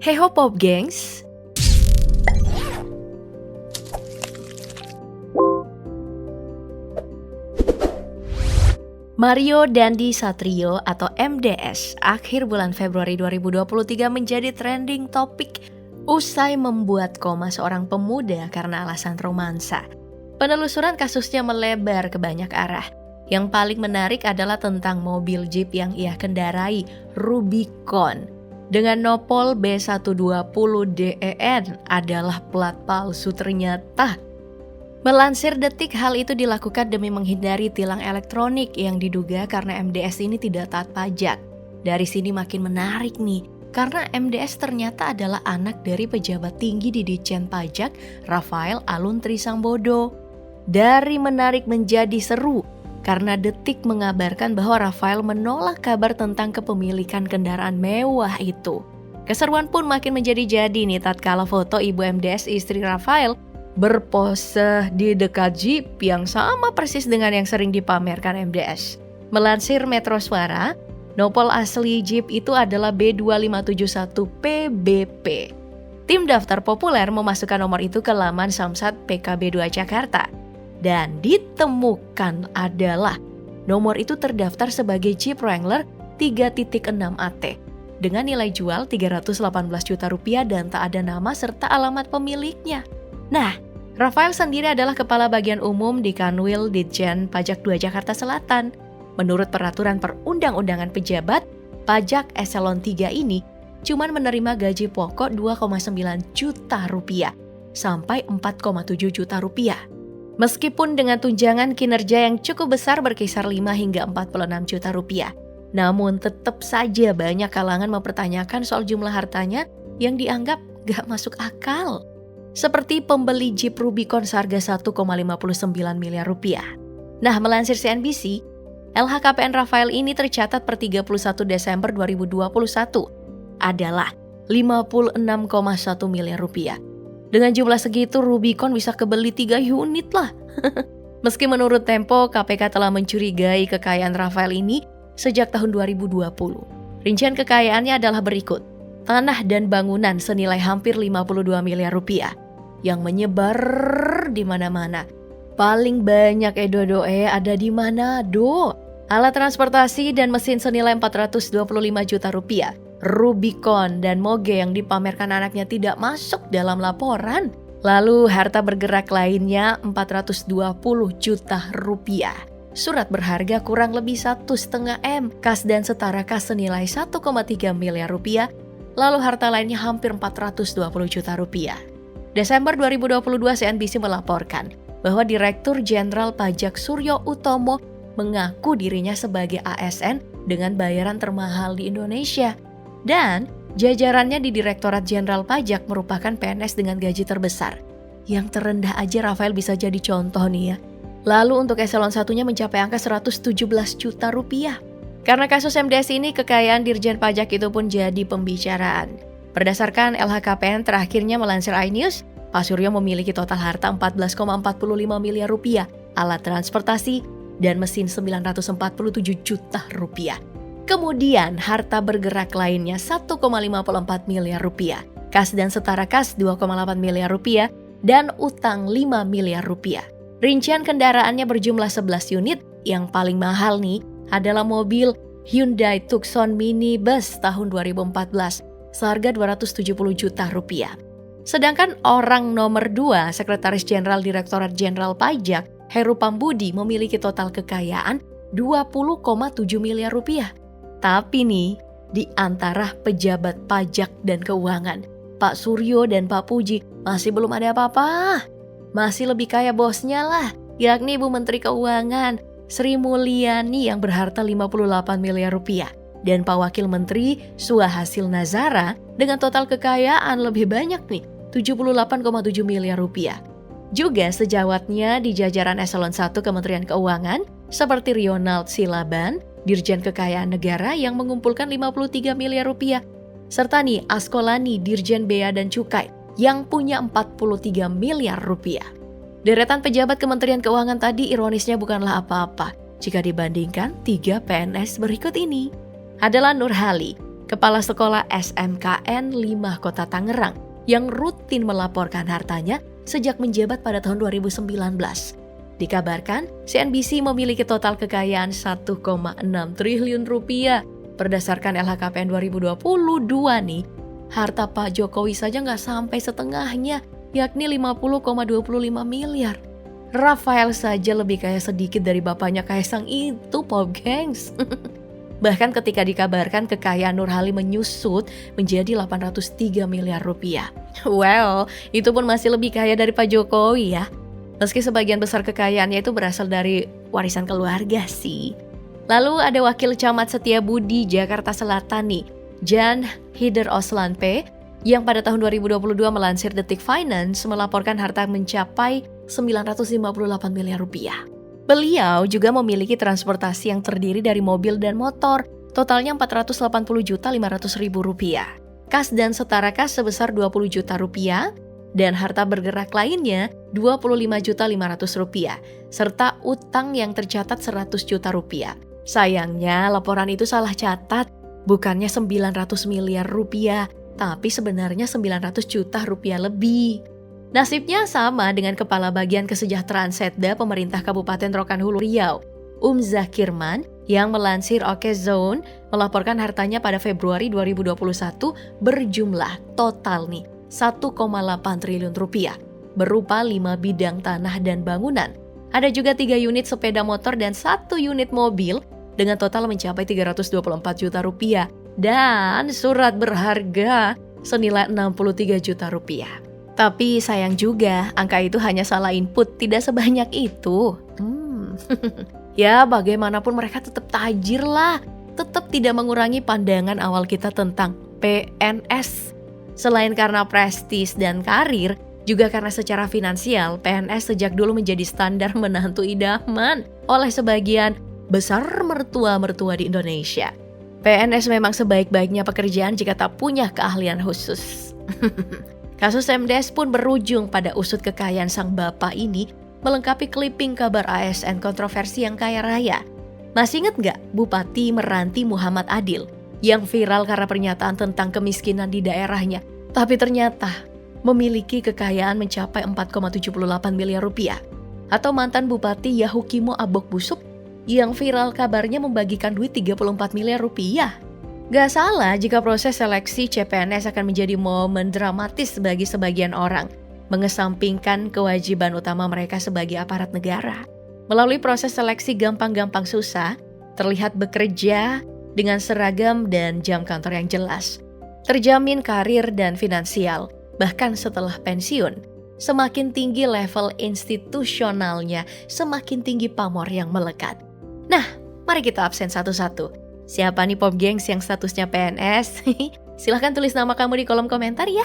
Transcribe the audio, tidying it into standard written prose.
Hey ho Pop Gengs. Mario Dandi Satrio atau MDS akhir bulan Februari 2023 menjadi trending topik usai membuat koma seorang pemuda karena alasan romansa. Penelusuran kasusnya melebar ke banyak arah. Yang paling menarik adalah tentang mobil Jeep yang ia kendarai, Rubicon. Dengan nopol B120DEN adalah plat palsu ternyata. Melansir Detik, hal itu dilakukan demi menghindari tilang elektronik yang diduga karena MDS ini tidak taat pajak. Dari sini makin menarik nih, karena MDS ternyata adalah anak dari pejabat tinggi di Ditjen Pajak, Rafael Alun Trisambodo. Dari menarik menjadi seru, karena Detik mengabarkan bahwa Rafael menolak kabar tentang kepemilikan kendaraan mewah itu. Keseruan pun makin menjadi-jadi nih tatkala foto ibu MDS istri Rafael berpose di dekat Jeep yang sama persis dengan yang sering dipamerkan MDS. Melansir Metro Suara, nopol asli Jeep itu adalah B2571PBP. Tim Daftar Populer memasukkan nomor itu ke laman Samsat PKB 2 Jakarta. Dan ditemukan adalah nomor itu terdaftar sebagai Jeep Wrangler 3.6AT dengan nilai jual 318 juta rupiah dan tak ada nama serta alamat pemiliknya. Nah, Rafael sendiri adalah Kepala Bagian Umum di Kanwil Ditjen Pajak 2 Jakarta Selatan. Menurut peraturan perundang-undangan pejabat, pajak eselon 3 ini cuma menerima gaji pokok 2,9 juta rupiah sampai 4,7 juta rupiah. Meskipun dengan tunjangan kinerja yang cukup besar berkisar 5 hingga 46 juta rupiah. Namun tetap saja banyak kalangan mempertanyakan soal jumlah hartanya yang dianggap gak masuk akal. Seperti pembeli Jeep Rubicon seharga 1,59 miliar rupiah. Nah, melansir CNBC, LHKPN Rafael ini tercatat per 31 Desember 2021 adalah 56,1 miliar rupiah. Dengan jumlah segitu, Rubicon bisa kebeli 3 unit lah. Meski menurut Tempo, KPK telah mencurigai kekayaan Rafael ini sejak tahun 2020. Rincian kekayaannya adalah berikut. Tanah dan bangunan senilai hampir 52 miliar rupiah yang menyebar di mana-mana. Paling banyak Dodoe ada di Manado. Alat transportasi dan mesin senilai 425 juta rupiah. Rubicon dan moge yang dipamerkan anaknya tidak masuk dalam laporan. Lalu harta bergerak lainnya 420 juta rupiah. Surat berharga kurang lebih 1,5 M, kas dan setara kas senilai 1,3 miliar rupiah. Lalu harta lainnya hampir 420 juta rupiah. Desember 2022 CNBC melaporkan bahwa Direktur Jenderal Pajak Suryo Utomo mengaku dirinya sebagai ASN dengan bayaran termahal di Indonesia. Dan jajarannya di Direktorat Jenderal Pajak merupakan PNS dengan gaji terbesar. Yang terendah aja Rafael bisa jadi contoh nih ya. Lalu untuk eselon satunya mencapai angka 117 juta rupiah. Karena kasus MDS ini, kekayaan Dirjen Pajak itu pun jadi pembicaraan. Berdasarkan LHKPN terakhirnya melansir iNews, Pak Suryo memiliki total harta 14,45 miliar rupiah, alat transportasi, dan mesin 947 juta rupiah. Kemudian harta bergerak lainnya 1,54 miliar rupiah, kas dan setara kas 2,8 miliar rupiah, dan utang 5 miliar rupiah. Rincian kendaraannya berjumlah 11 unit, yang paling mahal nih adalah mobil Hyundai Tucson minibus tahun 2014, seharga 270 juta rupiah. Sedangkan orang nomor 2, Sekretaris Jenderal Direktorat Jenderal Pajak, Heru Pambudi memiliki total kekayaan 20,7 miliar rupiah. Tapi nih, di antara pejabat pajak dan keuangan, Pak Suryo dan Pak Puji masih belum ada apa-apa. Masih lebih kaya bosnya lah, yakni Ibu Menteri Keuangan, Sri Mulyani yang berharta 58 miliar rupiah. Dan Pak Wakil Menteri Suhasil Nazara dengan total kekayaan lebih banyak nih, 78,7 miliar rupiah. Juga sejawatnya di jajaran eselon 1 Kementerian Keuangan seperti Ronald Silaban, Dirjen Kekayaan Negara yang mengumpulkan 53 miliar rupiah. Serta nih Askolani, Dirjen Bea dan Cukai yang punya 43 miliar rupiah. Deretan pejabat Kementerian Keuangan tadi ironisnya bukanlah apa-apa jika dibandingkan 3 PNS berikut ini. Adalah Nurhali, kepala sekolah SMKN 5 Kota Tangerang yang rutin melaporkan hartanya sejak menjabat pada tahun 2019. Dikabarkan, CNBC memiliki total kekayaan 1,6 triliun rupiah. Berdasarkan LHKPN 2022 nih, harta Pak Jokowi saja nggak sampai setengahnya, yakni 50,25 miliar. Rafael saja lebih kaya sedikit dari bapaknya Kaisang itu, Pop Gengs. Bahkan ketika dikabarkan kekayaan Nurhalim menyusut menjadi 803 miliar rupiah. Well, itu pun masih lebih kaya dari Pak Jokowi ya. Meski sebagian besar kekayaannya itu berasal dari warisan keluarga sih. Lalu ada Wakil Camat Setiabudi Jakarta Selatan nih, Jan Hider Oslan P, yang pada tahun 2022 melansir Detik Finance melaporkan harta mencapai 958 miliar rupiah. Beliau juga memiliki transportasi yang terdiri dari mobil dan motor, totalnya 480.500.000 rupiah. Kas dan setara kas sebesar 20 juta rupiah, dan harta bergerak lainnya 25.500.000 rupiah, serta utang yang tercatat 100 juta rupiah. Sayangnya laporan itu salah catat, bukannya 900 miliar rupiah, tapi sebenarnya 900 juta rupiah lebih. Nasibnya sama dengan Kepala Bagian Kesejahteraan Setda Pemerintah Kabupaten Rokan Hulu Riau, Zakirman, yang melansir Okezone melaporkan hartanya pada Februari 2021 berjumlah total nih 1,8 triliun rupiah, berupa 5 bidang tanah dan bangunan. Ada juga 3 unit sepeda motor dan 1 unit mobil dengan total mencapai 324 juta rupiah dan surat berharga senilai 63 juta rupiah. Tapi sayang juga, angka itu hanya salah input, tidak sebanyak itu. Ya, bagaimanapun mereka tetap tajir lah. Tetap tidak mengurangi pandangan awal kita tentang PNS. Selain karena prestis dan karir, juga karena secara finansial, PNS sejak dulu menjadi standar menantu idaman oleh sebagian besar mertua-mertua di Indonesia. PNS memang sebaik-baiknya pekerjaan jika tak punya keahlian khusus. Kasus MDS pun berujung pada usut kekayaan sang bapak ini, melengkapi clipping kabar ASN kontroversi yang kaya raya. Masih ingat nggak Bupati Meranti Muhammad Adil yang viral karena pernyataan tentang kemiskinan di daerahnya, tapi ternyata memiliki kekayaan mencapai 4,78 miliar rupiah? Atau mantan Bupati Yahukimo Abok Busuk yang viral kabarnya membagikan duit 34 miliar rupiah? Gak salah jika proses seleksi CPNS akan menjadi momen dramatis bagi sebagian orang, mengesampingkan kewajiban utama mereka sebagai aparat negara. Melalui proses seleksi gampang-gampang susah, terlihat bekerja dengan seragam dan jam kantor yang jelas. Terjamin karir dan finansial, bahkan setelah pensiun. Semakin tinggi level institusionalnya, semakin tinggi pamor yang melekat. Nah, mari kita absen satu-satu. Siapa nih Pop Gengs yang statusnya PNS? Silahkan tulis nama kamu di kolom komentar ya.